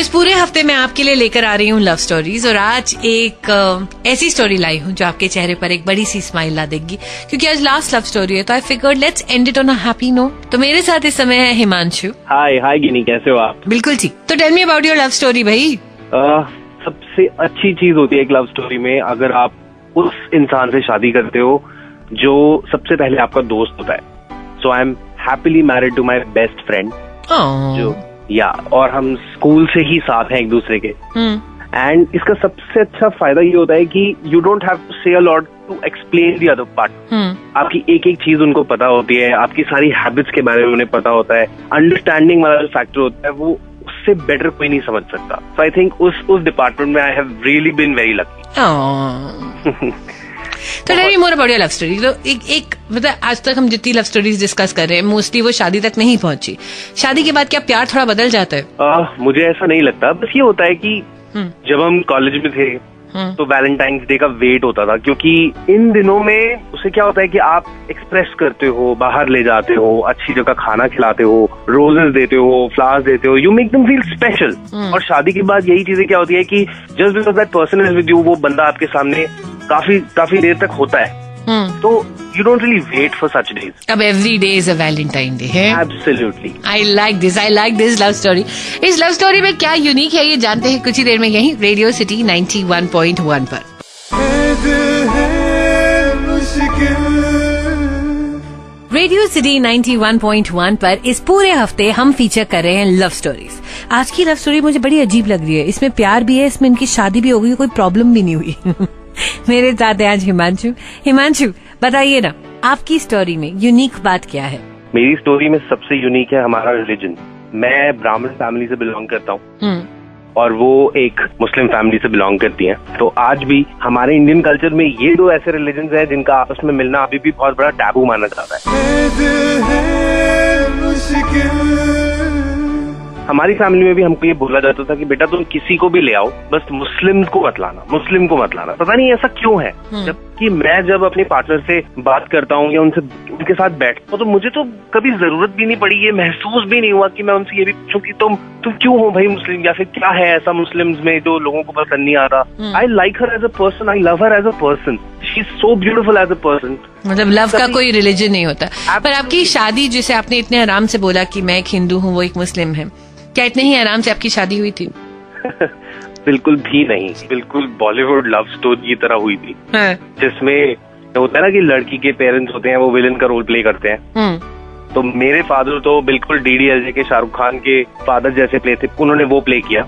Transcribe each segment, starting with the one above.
इस पूरे हफ्ते मैं आपके लिए लेकर आ रही हूँ लव स्टोरीज, और आज एक ऐसी स्टोरी लाई हूँ जो आपके चेहरे पर एक बड़ी सी स्माइल ला देगी, क्योंकि आज लास्ट लव स्टोरी है। तो I figured let's end it on a happy note. तो मेरे साथ इस समय है हिमांशु। हाय गिनी, कैसे हो आप? बिल्कुल ठीक। तो tell me about your love story भाई। सबसे अच्छी चीज होती है एक लव स्टोरी में, अगर आप उस इंसान से शादी करते हो जो सबसे पहले आपका दोस्त होता है। So I am happily married to my best friend, जो और हम स्कूल से ही साथ हैं एक दूसरे के। एंड इसका सबसे अच्छा फायदा ये होता है कि you don't have to say a lot to explain the other part. आपकी एक एक चीज उनको पता होती है, आपकी सारी हैबिट्स के बारे में उन्हें पता होता है। अंडरस्टैंडिंग वाला जो फैक्टर होता है वो उससे बेटर कोई नहीं समझ सकता। सो आई थिंक उस डिपार्टमेंट में I have really been very lucky. तो tell me more about your love story. तो एक मतलब आज तक हम जितनी लव स्टोरीज डिस्कस कर रहे हैं मोस्टली वो शादी तक नहीं पहुंची। शादी के बाद क्या प्यार थोड़ा बदल जाता है? मुझे ऐसा नहीं लगता। बस ये होता है कि जब हम कॉलेज में थे तो वैलेंटाइंस डे का वेट होता था, क्योंकि इन दिनों में उसे क्या होता है कि आप एक्सप्रेस करते हो, बाहर ले जाते हो, अच्छी जगह खाना खिलाते हो, रोजेस देते हो, फ्लावर्स देते हो, you make them feel special. और शादी के बाद यही चीजें क्या होती है कि just because that person is with you, वो बंदा आपके सामने काफी देर तक होता है, तो you don't really wait for such days. अब every day is a Valentine Day है? Absolutely. I like this love story. इस लव स्टोरी में क्या यूनिक है ये जानते हैं कुछ ही देर में यहीं रेडियो सिटी 91.1 पर। रेडियो सिटी 91.1 पर इस पूरे हफ्ते हम फीचर कर रहे हैं लव स्टोरीज। आज की लव स्टोरी मुझे बड़ी अजीब लग रही है। इसमें प्यार भी है, इसमें इनकी शादी भी हो गई, कोई प्रॉब्लम भी नहीं हुई। मेरे साथ है आज हिमांशु बताइए ना, आपकी स्टोरी में यूनिक बात क्या है? मेरी स्टोरी में सबसे यूनिक है हमारा रिलीजन। मैं ब्राह्मण फैमिली से बिलोंग करता हूँ और वो एक मुस्लिम फैमिली से बिलोंग करती हैं। तो आज भी हमारे इंडियन कल्चर में ये दो ऐसे रिलीजन हैं जिनका आपस में मिलना अभी भी बहुत बड़ा टैबू माना जाता है। हमारी फैमिली में भी हमको ये बोला जाता था कि बेटा तुम किसी को भी ले आओ, बस मुस्लिम को मत लाना। पता नहीं ऐसा क्यों है। जबकि मैं जब अपने पार्टनर से बात करता हूँ या उनके साथ बैठता हूँ तो मुझे तो कभी जरूरत भी नहीं पड़ी, ये महसूस भी नहीं हुआ कि मैं उनसे ये भी पूछूं कि तुम क्यों हो भाई मुस्लिम, या फिर क्या है ऐसा मुस्लिम्स में जो लोगों को पसंद नहीं आता। I like her as a person, I love her as a person, she is so beautiful as a person. मतलब लव का कोई रिलीजन नहीं होता। पर आपकी शादी, जिसे आपने इतने आराम से बोला कि मैं एक हिंदू हूँ वो एक मुस्लिम है, क्या इतने ही आराम से आपकी शादी हुई थी? बिल्कुल भी नहीं, बिल्कुल बॉलीवुड लव स्टोरी की तरह हुई थी। जिसमें होता है ना कि लड़की के पेरेंट्स होते हैं वो विलन का रोल प्ले करते हैं। तो मेरे फादर तो बिल्कुल डीडीएलजे के शाहरुख खान के फादर जैसे प्ले थे, उन्होंने वो प्ले किया।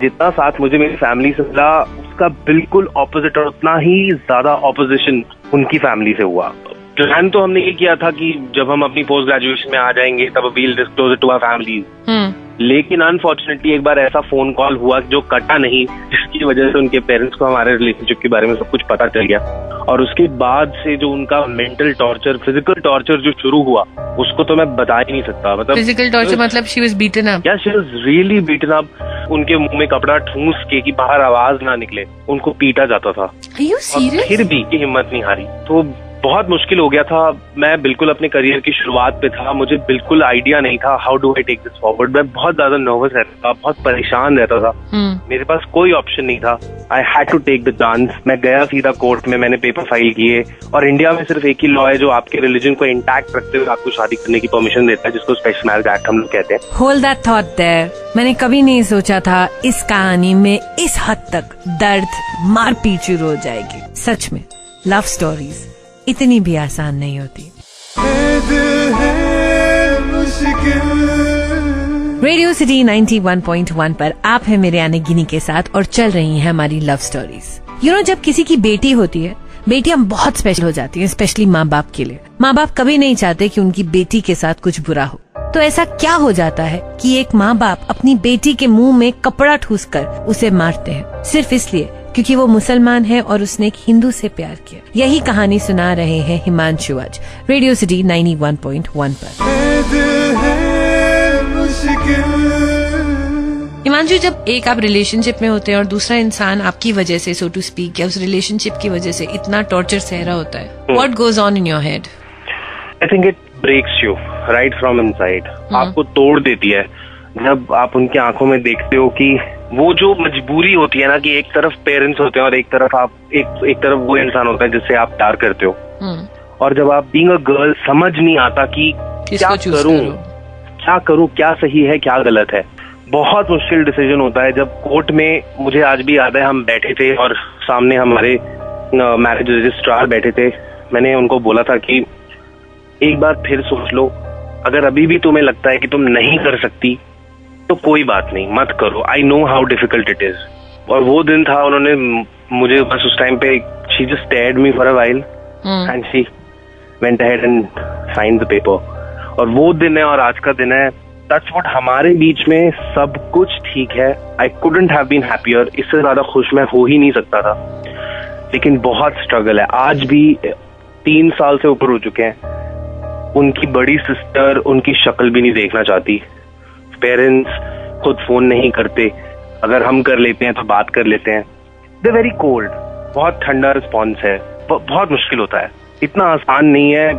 जितना साथ मुझे मेरी फैमिली से मिला उसका बिल्कुल ऑपोजिट और उतना ही ज्यादा ऑपोजिशन उनकी फैमिली से हुआ। प्लान तो हमने ये किया था कि जब हम अपनी पोस्ट ग्रेजुएशन में आ जाएंगे तब we'll disclose to our families. लेकिन अनफॉर्चुनेटली एक बार ऐसा फोन कॉल हुआ जो कटा नहीं, जिसकी वजह से उनके पेरेंट्स को हमारे रिलेशनशिप के बारे में सब कुछ पता चल गया। और उसके बाद से जो उनका मेंटल टॉर्चर, फिजिकल टॉर्चर जो शुरू हुआ उसको तो मैं बता ही नहीं सकता। मतलब फिजिकल टॉर्चर मतलब शी वाज बीटन अप? या she was really beaten up. उनके मुंह में कपड़ा ठूंस के कि बाहर आवाज ना निकले उनको पीटा जाता था। Are you serious? फिर भी हिम्मत नहीं हारी। तो बहुत मुश्किल हो गया था। मैं बिल्कुल अपने करियर की शुरुआत पे था, मुझे बिल्कुल आइडिया नहीं था how do I take this forward. मैं बहुत ज्यादा नर्वस रहता था, बहुत परेशान रहता था। मेरे पास कोई ऑप्शन नहीं था। I had to take the chance. मैं गया सीधा कोर्ट में, मैंने पेपर फाइल किए। और इंडिया में सिर्फ एक ही लॉ है जो आपके रिलीजन को इंटैक्ट रखते हुए आपको शादी करने की परमिशन देता है, जिसको स्पेशल मैरिज एक्ट हम लोग कहते हैं। Hold that thought there. मैंने कभी नहीं सोचा था इस कहानी में इस हद तक दर्द, मारपीट शुरू हो जाएगी। सच में लव स्टोरीज इतनी भी आसान नहीं होती। रेडियो सिटी 91.1 पर आप हैं मेरे यानी गिनी के साथ और चल रही हैं हमारी लव स्टोरीज। यू नो, जब किसी की बेटी होती है, बेटियां बहुत स्पेशल हो जाती हैं, स्पेशली माँ बाप के लिए। माँ बाप कभी नहीं चाहते कि उनकी बेटी के साथ कुछ बुरा हो। तो ऐसा क्या हो जाता है कि एक माँ बाप अपनी बेटी के मुंह में कपड़ा ठूस कर उसे मारते हैं, सिर्फ इसलिए क्योंकि वो मुसलमान है और उसने एक हिंदू से प्यार किया। यही कहानी सुना रहे हैं हिमांशु आज रेडियो सिटी 91.1 पर। हिमांशु, जब एक आप रिलेशनशिप में होते हैं और दूसरा इंसान आपकी वजह से, सो टू स्पीक, या उस रिलेशनशिप की वजह से इतना टॉर्चर सह रहा होता है, what goes on in your head? I think it breaks you right from inside. आपको तोड़ देती है। जब आप उनकी आंखों में देखते हो कि वो जो मजबूरी होती है ना कि एक तरफ पेरेंट्स होते हैं और एक तरफ आप एक तरफ वो इंसान होता है जिससे आप प्यार करते हो, और जब आप बीइंग अ गर्ल समझ नहीं आता कि क्या करूं, क्या सही है क्या गलत है। बहुत मुश्किल डिसीजन होता है। जब कोर्ट में, मुझे आज भी याद है, हम बैठे थे और सामने हमारे मैरिज रजिस्ट्रार बैठे थे। मैंने उनको बोला था कि एक बार फिर सोच लो, अगर अभी भी तुम्हें लगता है कि तुम नहीं कर सकती तो कोई बात नहीं, मत करो। I know how difficult it is. और वो दिन था, उन्होंने मुझे बस उस टाइम पे, she just stared me for a while and she went ahead and signed the paper. और वो दिन है और आज का दिन है, टच वुड, हमारे बीच में सब कुछ ठीक है। I couldn't have been happier. इससे ज्यादा खुश मैं हो ही नहीं सकता था। लेकिन बहुत स्ट्रगल है। आज भी 3 साल से ऊपर हो चुके हैं। उनकी बड़ी सिस्टर उनकी शक्ल भी नहीं देखना चाहती। पेरेंट्स खुद फोन नहीं करते, अगर हम कर लेते हैं तो बात कर लेते हैं। दे वेरी कोल्ड, बहुत ठंडा रिस्पॉन्स है। बहुत मुश्किल होता है। इतना आसान नहीं है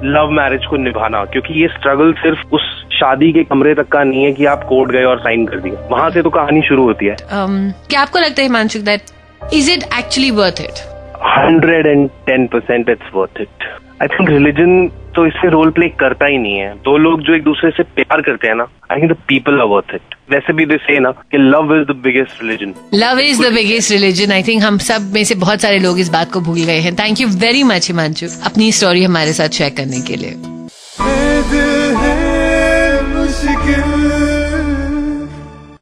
लव मैरिज को निभाना, क्योंकि ये स्ट्रगल सिर्फ उस शादी के कमरे तक का नहीं है कि आप कोर्ट गए और साइन कर दिया। वहां से तो कहानी शुरू होती है। क्या आपको लगता है Himanshu that is it actually worth it? 110% it's worth it. I think religion तो इससे रोल प्ले करता ही नहीं है। दो लोग जो एक दूसरे से प्यार करते हैं ना, I think the people are worth it. वैसे भी दे से ना कि love is the biggest religion. Love is the biggest religion. I think हम सब में से बहुत सारे लोग इस बात को भूल गए हैं। Thank you very much Himanshu, अपनी स्टोरी हमारे साथ शेयर करने के लिए।